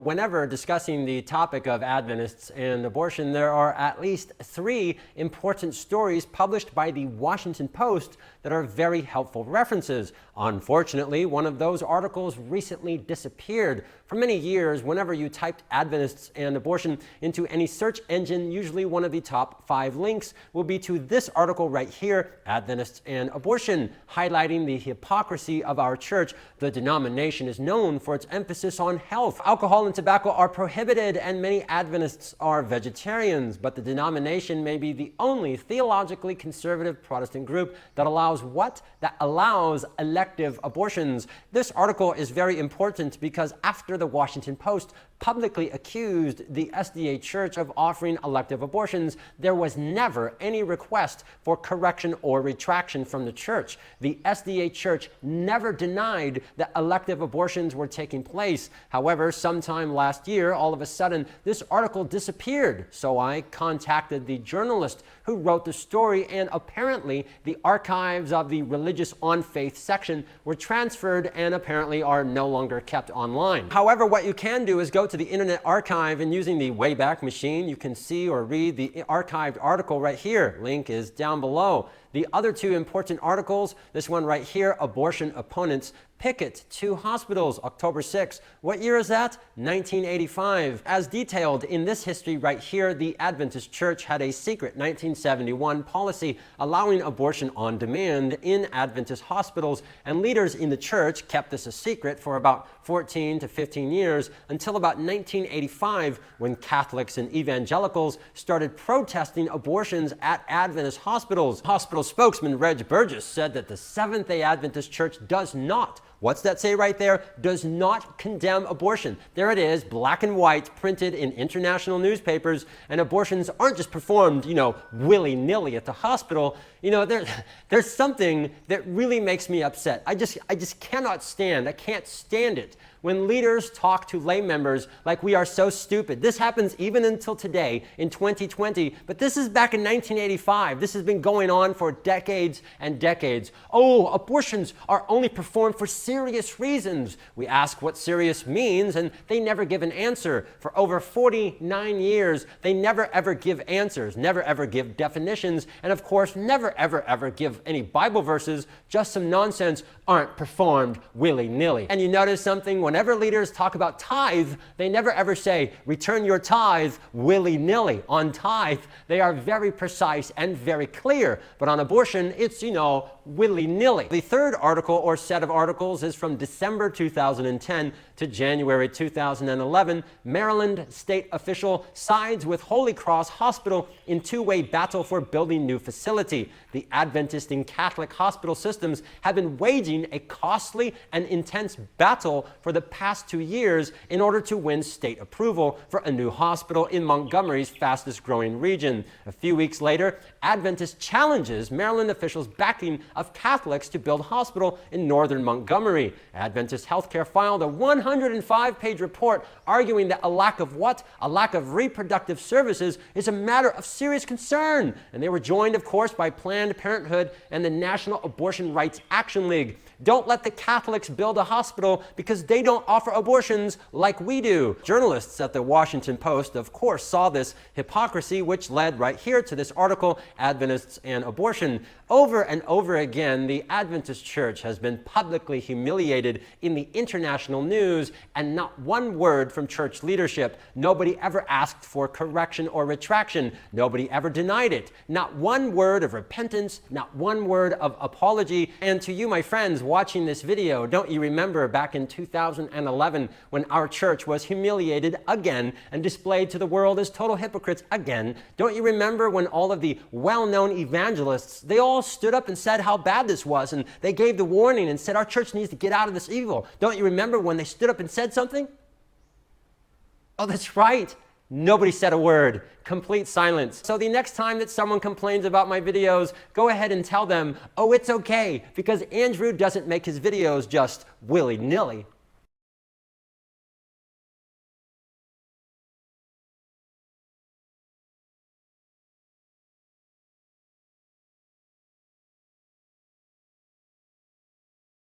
Whenever discussing the topic of Adventists and abortion, there are at least 3 important stories published by the Washington Post that are very helpful references. Unfortunately, one of those articles recently disappeared. For many years, whenever you typed Adventists and abortion into any search engine, usually one of the top 5 links will be to this article right here, Adventists and Abortion, highlighting the hypocrisy of our church. The denomination is known for its emphasis on health. Alcohol and tobacco are prohibited, and many Adventists are vegetarians, but the denomination may be the only theologically conservative Protestant group that allows what? That allows elective abortions. This article is very important because after the Washington Post publicly accused the SDA Church of offering elective abortions, there was never any request for correction or retraction from the church. The SDA Church never denied that elective abortions were taking place. However, sometime last year, all of a sudden, this article disappeared. So I contacted the journalist who wrote the story, and apparently the archives of the Religious on Faith section were transferred and apparently are no longer kept online. However, what you can do is go to the Internet Archive, and using the Wayback Machine, you can see or read the archived article right here. Link is down below. The other 2 important articles, this one right here, Abortion Opponents Picket 2 Hospitals, October 6. What year is that? 1985. As detailed in this history right here, the Adventist Church had a secret 1971 policy allowing abortion on demand in Adventist hospitals, and leaders in the church kept this a secret for about 14 to 15 years until about 1985, when Catholics and evangelicals started protesting abortions at Adventist hospitals. Hospital spokesman Reg Burgess said that the Seventh-day Adventist Church does not, what's that say right there? Does not condemn abortion. There it is, black and white, printed in international newspapers, and abortions aren't just performed, willy-nilly at the hospital. There's something that really makes me upset. I just cannot stand, I can't stand it when leaders talk to lay members like we are so stupid. This happens even until today in 2020, but this is back in 1985. This has been going on for decades and decades. Oh, abortions are only performed for serious reasons. We ask what serious means, and they never give an answer. For over 49 years, they never ever give answers, never ever give definitions, and of course, never ever give any Bible verses. Just some nonsense, aren't performed willy-nilly. And you notice something? Whenever leaders talk about tithe, they never ever say, return your tithe willy-nilly. On tithe, they are very precise and very clear. But on abortion, it's, willy-nilly. The 3rd article or set of articles is from December 2010 to January 2011. Maryland state official sides with Holy Cross Hospital in 2-way battle for building new facility. The Adventist and Catholic hospital systems have been waging a costly and intense battle for the past 2 years in order to win state approval for a new hospital in Montgomery's fastest growing region. A few weeks later, Adventist challenges Maryland officials' backing of Catholics to build a hospital in northern Montgomery. Adventist Healthcare filed a 105-page report arguing that a lack of what? A lack of reproductive services is a matter of serious concern. And they were joined, of course, by Planned Parenthood and the National Abortion Rights Action League. Don't let the Catholics build a hospital because they don't offer abortions like we do. Journalists at the Washington Post, of course, saw this hypocrisy, which led right here to this article, Adventists and Abortion. Over and over again, the Adventist Church has been publicly humiliated in the international news, and not one word from church leadership. Nobody ever asked for correction or retraction. Nobody ever denied it. Not one word of repentance, not one word of apology. And to you, my friends, watching this video, don't you remember back in 2011 when our church was humiliated again and displayed to the world as total hypocrites again? Don't you remember when all of the well-known evangelists, they all stood up and said how bad this was, and they gave the warning and said our church needs to get out of this evil? Don't you remember when they stood up and said something? Oh, that's right. Nobody said a word. Complete silence. So the next time that someone complains about my videos, go ahead and tell them, oh, it's okay, because Andrew doesn't make his videos just willy-nilly.